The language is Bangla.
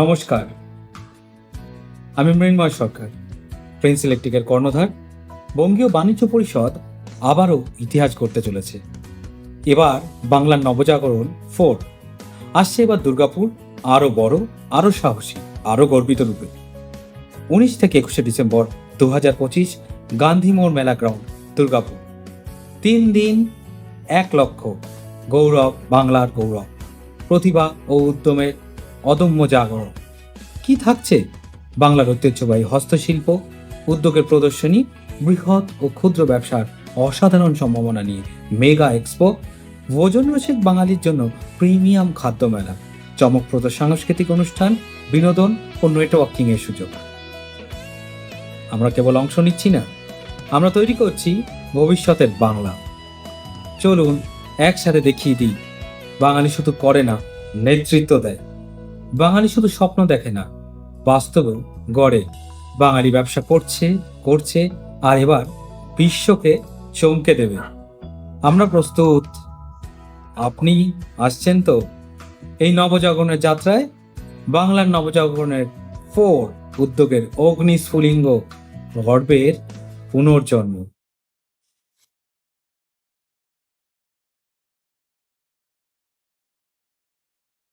নমস্কার, আমি মৃন্ময় সরকার, প্রিন্স ইলেকট্রিকের কর্ণধার। বঙ্গীয় বাণিজ্য পরিষদ আবারও ইতিহাস গড়তে চলেছে। এবার বাংলার নবজাগরণ 4 আসছে। এবার দুর্গাপুর আরও বড়, আরও সাহসী, আরও গর্বিত রূপে। 19 থেকে 21শে ডিসেম্বর 2025 গান্ধী মোড় মেলা গ্রাউন্ড, দুর্গাপুর। 3 দিন 1 লক্ষ গৌরব, বাংলার গৌরব, প্রতিভা ও উদ্যমের অদম্য জাগরণ। কি থাকছে? বাংলার ঐতিহ্যবাহী হস্তশিল্প, উদ্যোগের প্রদর্শনী, বৃহৎ ও ক্ষুদ্র ব্যবসার অসাধারণ সম্ভাবনা নিয়ে মেগা এক্সপো, ভোজন রসিক বাঙালির জন্য প্রিমিয়াম খাদ্য মেলা, চমকপ্রদ সাংস্কৃতিক অনুষ্ঠান, বিনোদন ও নেটওয়ার্কিং এর সুযোগ। আমরা কেবল অংশ নিচ্ছি না, আমরা তৈরি করছি ভবিষ্যতের বাংলা। চলুন একসাথে দেখিয়ে দিই, বাঙালি শুধু করে না, নেতৃত্ব দেয়। বাঙালি শুধু স্বপ্ন দেখে না, বাস্তবেও গড়ে। বাঙালি ব্যবসা করছে আর এবার বিশ্বকে চমকে দেবে। আমরা প্রস্তুত। আপনি আসছেন তো এই নবজাগরণের যাত্রায়? বাংলার নবজাগরণের 4 উদ্যোগের অগ্নিস্ফুলিঙ্গ, গর্বের পুনর্জন্ম।